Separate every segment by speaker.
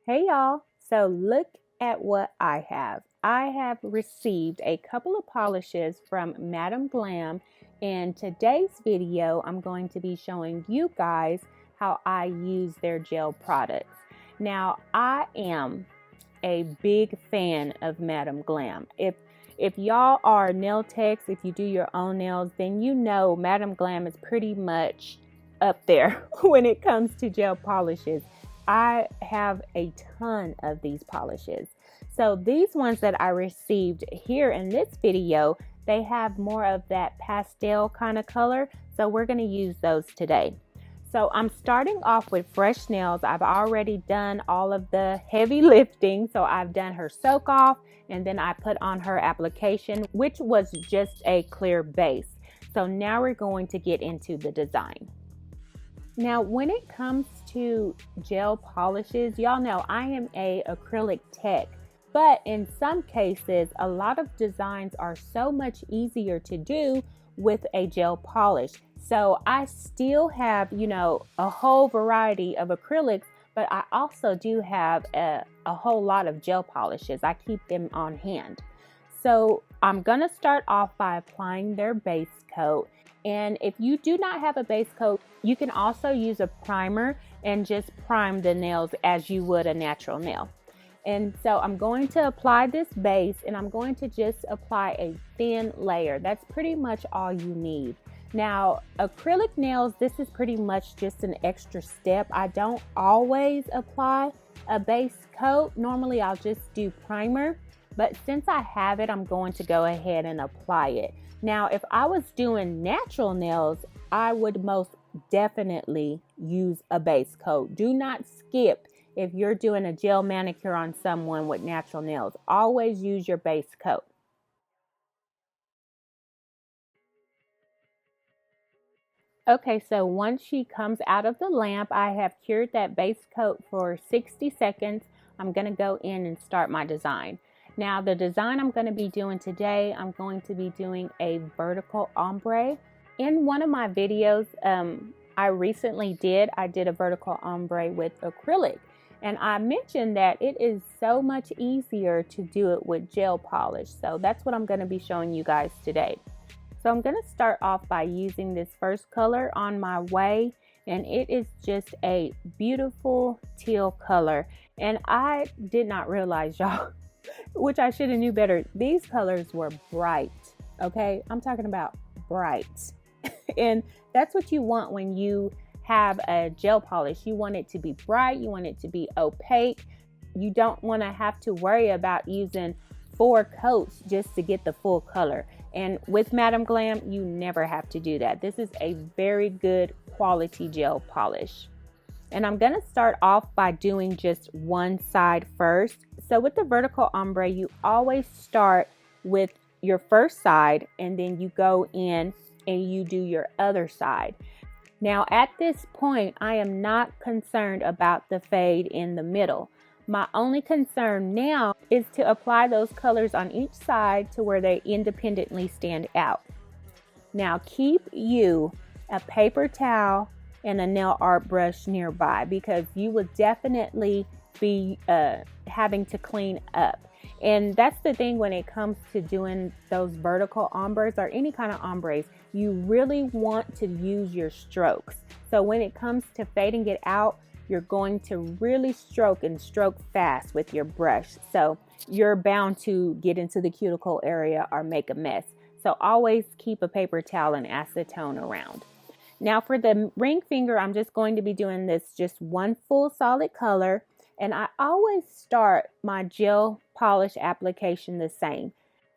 Speaker 1: Hey y'all, so look at what I have. I have received a couple of polishes from Madam Glam. In today's video, I'm going to be showing you guys how I use their gel products. Now, I am a big fan of Madam Glam. If y'all are nail techs, if you do your own nails, then you know Madam Glam is pretty much up there when it comes to gel polishes. I have a ton of these polishes. So these ones that I received here in this video, they have more of that pastel kind of color. So we're going to use those today. So I'm starting off with fresh nails. I've already done all of the heavy lifting. So I've done her soak off and then I put on her application, which was just a clear base. So now we're going to get into the design. Now, when it comes to gel polishes, y'all know I am a acrylic tech, but in some cases, a lot of designs are so much easier to do with a gel polish. So I still have, a whole variety of acrylics, but I also do have a whole lot of gel polishes. I keep them on hand. So I'm going to start off by applying their base coat. And if you do not have a base coat, you can also use a primer and just prime the nails as you would a natural nail. And so I'm going to apply this base and I'm going to just apply a thin layer. That's pretty much all you need. Now, acrylic nails, this is pretty much just an extra step. I don't always apply a base coat. Normally I'll just do primer, but since I have it, I'm going to go ahead and apply it. Now, if I was doing natural nails, I would most definitely use a base coat. Do not skip if you're doing a gel manicure on someone with natural nails. Always use your base coat. Okay, so once she comes out of the lamp, I have cured that base coat for 60 seconds. I'm going to go in and start my design. Now, the design I'm going to be doing today, I'm going to be doing a vertical ombre. In one of my videos I did a vertical ombre with acrylic. And I mentioned that it is so much easier to do it with gel polish. So that's what I'm going to be showing you guys today. So I'm going to start off by using this first color on my way. And it is just a beautiful teal color. And I did not realize, y'all, which I should have knew better. These colors were bright, okay? I'm talking about bright. And that's what you want when you have a gel polish. You want it to be bright. You want it to be opaque. You don't want to have to worry about using 4 coats just to get the full color. And with Madam Glam, you never have to do that. This is a very good quality gel polish. And I'm going to start off by doing just one side first. So with the vertical ombre, you always start with your first side and then you go in and you do your other side. Now at this point, I am not concerned about the fade in the middle. My only concern now is to apply those colors on each side to where they independently stand out. Now keep you a paper towel and a nail art brush nearby because you will definitely be having to clean up. And that's the thing when it comes to doing those vertical ombres or any kind of ombres, you really want to use your strokes. So when it comes to fading it out, you're going to really stroke fast with your brush. So you're bound to get into the cuticle area or make a mess. So always keep a paper towel and acetone around. Now for the ring finger, I'm just going to be doing this just one full solid color. And I always start my gel polish application the same.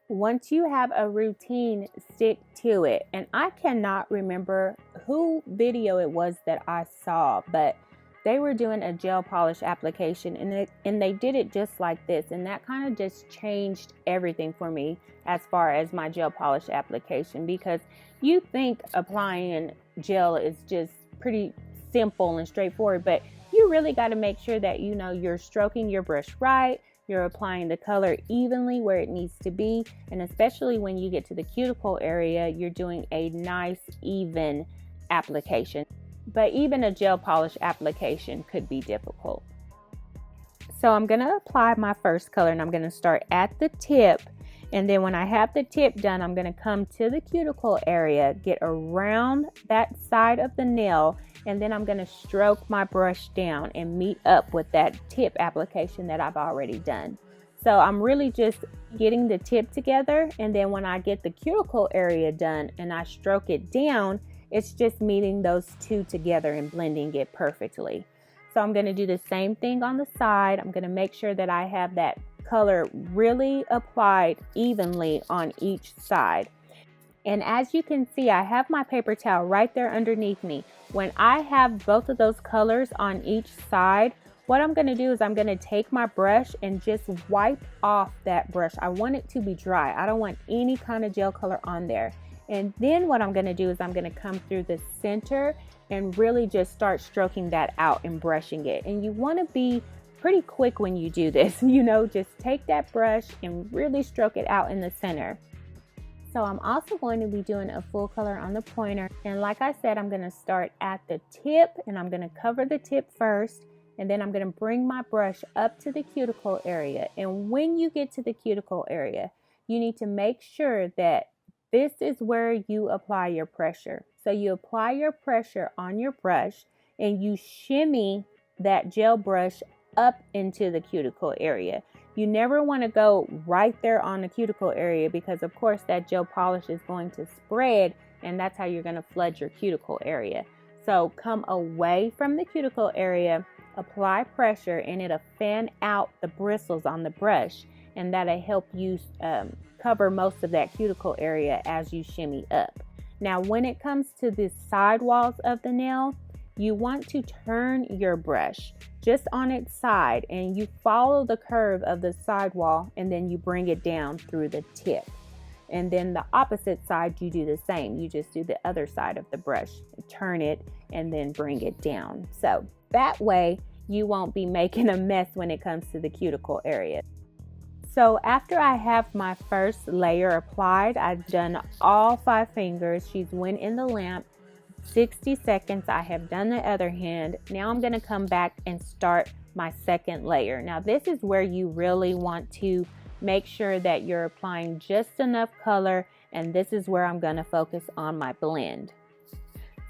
Speaker 1: Once you have a routine, stick to it. And I cannot remember who video it was that I saw, but they were doing a gel polish application and they did it just like this. And that kind of just changed everything for me as far as my gel polish application, because you think applying gel is just pretty simple and straightforward, but you really got to make sure that you're stroking your brush right, you're applying the color evenly where it needs to be, and especially when you get to the cuticle area, you're doing a nice even application. But even a gel polish application could be difficult. So I'm going to apply my first color, and I'm going to start at the tip. And then when I have the tip done, I'm going to come to the cuticle area, get around that side of the nail, and then I'm going to stroke my brush down and meet up with that tip application that I've already done. So I'm really just getting the tip together, and then when I get the cuticle area done and I stroke it down, it's just meeting those two together and blending it perfectly. So I'm going to do the same thing on the side. I'm going to make sure that I have that color really applied evenly on each side. And as you can see, I have my paper towel right there underneath me. When I have both of those colors on each side, what I'm going to do is I'm going to take my brush and just wipe off that brush. I want it to be dry. I don't want any kind of gel color on there. And then what I'm going to do is I'm going to come through the center and really just start stroking that out and brushing it. And you want to be pretty quick when you do this, just take that brush and really stroke it out in the center. So I'm also going to be doing a full color on the pointer. And like I said, I'm going to start at the tip, and I'm going to cover the tip first. And then I'm going to bring my brush up to the cuticle area. And when you get to the cuticle area, you need to make sure that this is where you apply your pressure. So you apply your pressure on your brush and you shimmy that gel brush up into the cuticle area. You never want to go right there on the cuticle area, because of course that gel polish is going to spread, and that's how you're going to flood your cuticle area. So come away from the cuticle area, apply pressure, and it'll fan out the bristles on the brush, and that'll help you cover most of that cuticle area as you shimmy up. Now when it comes to the side walls of the nail, you want to turn your brush just on its side, and you follow the curve of the side wall, and then you bring it down through the tip. And then the opposite side, you do the same. You just do the other side of the brush, turn it, and then bring it down. So that way you won't be making a mess when it comes to the cuticle area. So after I have my first layer applied, I've done all 5 fingers. She's went in the lamp 60 seconds. I have done the other hand. Now I'm going to come back and start my second layer. Now this is where you really want to make sure that you're applying just enough color, and this is where I'm going to focus on my blend.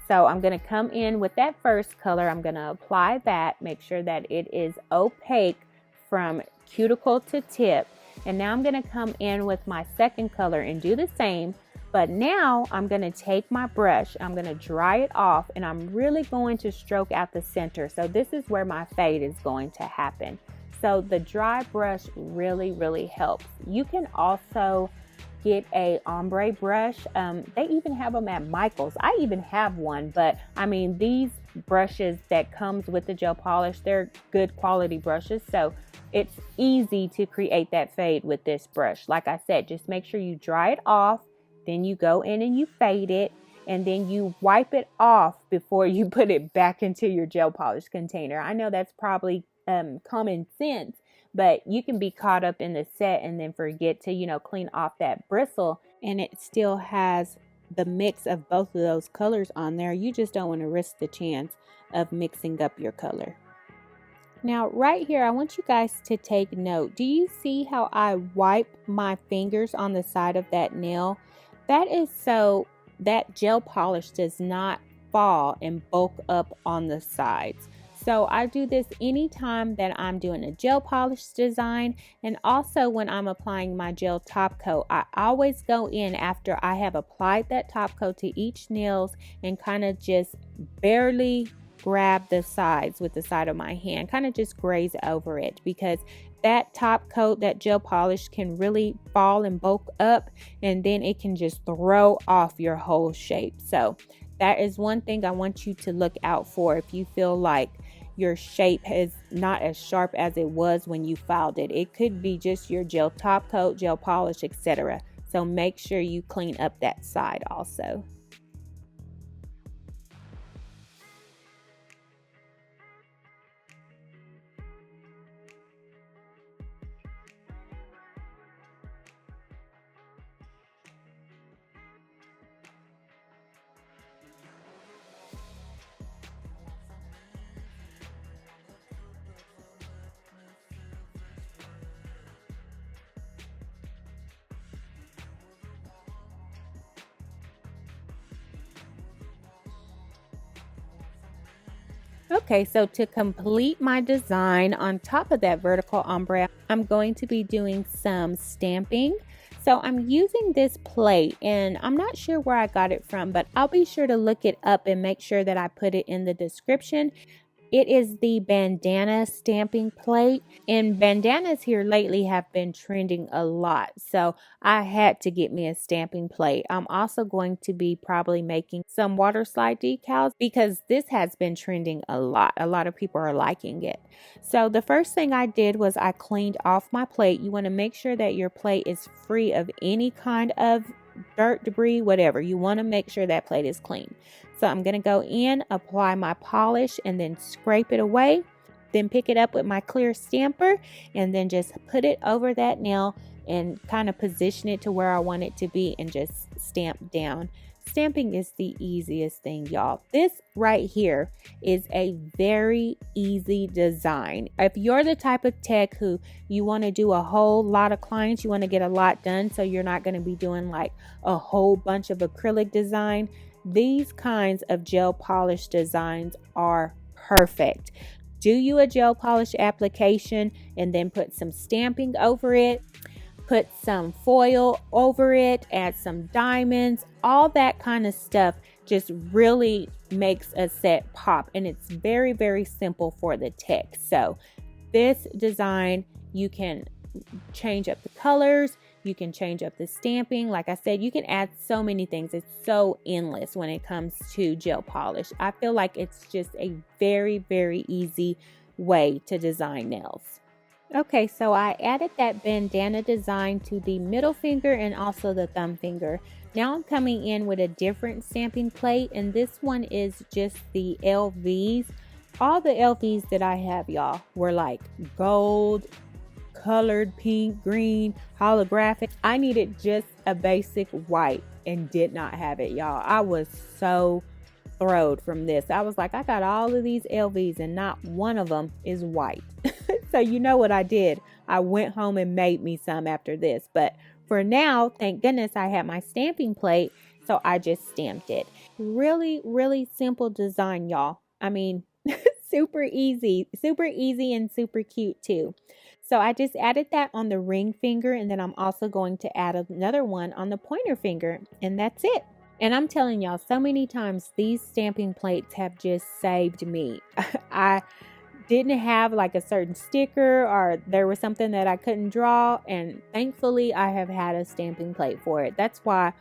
Speaker 1: So I'm going to come in with that first color. I'm going to apply that, make sure that it is opaque from cuticle to tip. And now I'm going to come in with my second color and do the same. But now I'm going to take my brush, I'm going to dry it off, and I'm really going to stroke out the center. So this is where my fade is going to happen. So the dry brush really helps. You can also get a ombre brush. They even have them at Michael's. I even have one, but I mean, these brushes that comes with the gel polish, they're good quality brushes. So it's easy to create that fade with this brush. Like I said, just make sure you dry it off. Then you go in and you fade it, and then you wipe it off before you put it back into your gel polish container. I know that's probably common sense, but you can be caught up in the set and then forget to, clean off that bristle, and it still has the mix of both of those colors on there. You just don't want to risk the chance of mixing up your color. Now right here, I want you guys to take note. Do you see how I wipe my fingers on the side of that nail? That is so that gel polish does not fall and bulk up on the sides. So I do this anytime that I'm doing a gel polish design, and also when I'm applying my gel top coat. I always go in after I have applied that top coat to each nails and kind of just barely grab the sides with the side of my hand, kind of just graze over it, because that top coat, that gel polish can really fall and bulk up, and then it can just throw off your whole shape. So that is one thing I want you to look out for if you feel like your shape is not as sharp as it was when you filed it. It could be just your gel top coat, gel polish, etc. So make sure you clean up that side also. Okay, so to complete my design on top of that vertical ombre, I'm going to be doing some stamping. So I'm using this plate, and I'm not sure where I got it from, but I'll be sure to look it up and make sure that I put it in the description. It is the bandana stamping plate, and bandanas here lately have been trending a lot. So I had to get me a stamping plate. I'm also going to be probably making some water slide decals because this has been trending a lot. A lot of people are liking it. So the first thing I did was I cleaned off my plate. You want to make sure that your plate is free of any kind of dirt, debris, whatever. You want to make sure that plate is clean. So I'm going to go in, apply my polish, and then scrape it away. Then pick it up with my clear stamper and then just put it over that nail and kind of position it to where I want it to be and just stamp down. Stamping is the easiest thing, y'all. This right here is a very easy design. If you're the type of tech who you want to do a whole lot of clients, you want to get a lot done, so you're not going to be doing like a whole bunch of acrylic design, these kinds of gel polish designs are perfect. Do you a gel polish application and then put some stamping over it. Put some foil over it, add some diamonds, all that kind of stuff just really makes a set pop, and it's very, very simple for the tech. So this design, you can change up the colors, you can change up the stamping. Like I said, you can add so many things. It's so endless when it comes to gel polish. I feel like it's just a very, very easy way to design nails. Okay, so I added that bandana design to the middle finger and also the thumb finger. Now I'm coming in with a different stamping plate, and this one is just the LVs. All the LVs that I have, y'all, were like gold, colored pink, green, holographic. I needed just a basic white and did not have it, y'all. I was so thrilled from this. I was like, I got all of these LVs and not one of them is white. So you know what I did? I went home and made me some after this. But for now, thank goodness I had my stamping plate, so I just stamped it. Really, really simple design, y'all. I mean, super easy and super cute too. So I just added that on the ring finger, and then I'm also going to add another one on the pointer finger, and that's it. And I'm telling y'all, so many times these stamping plates have just saved me. I didn't have like a certain sticker, or there was something that I couldn't draw, and thankfully I have had a stamping plate for it. That's why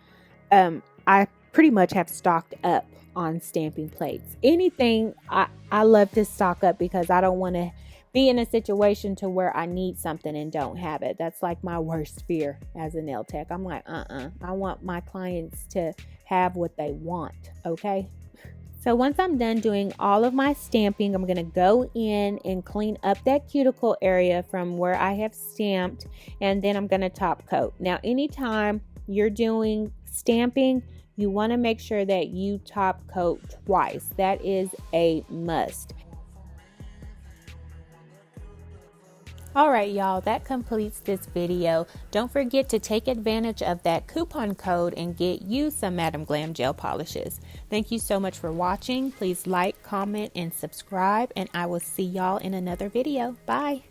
Speaker 1: I pretty much have stocked up on stamping plates. Anything I love to stock up because I don't want to be in a situation to where I need something and don't have it. That's like my worst fear as a nail tech. I'm like, I want my clients to have what they want, okay? So once I'm done doing all of my stamping, I'm going to go in and clean up that cuticle area from where I have stamped, and then I'm going to top coat. Now, anytime you're doing stamping, you want to make sure that you top coat twice. That is a must. Alright y'all, that completes this video. Don't forget to take advantage of that coupon code and get you some Madam Glam gel polishes. Thank you so much for watching. Please like, comment, and subscribe, and I will see y'all in another video. Bye!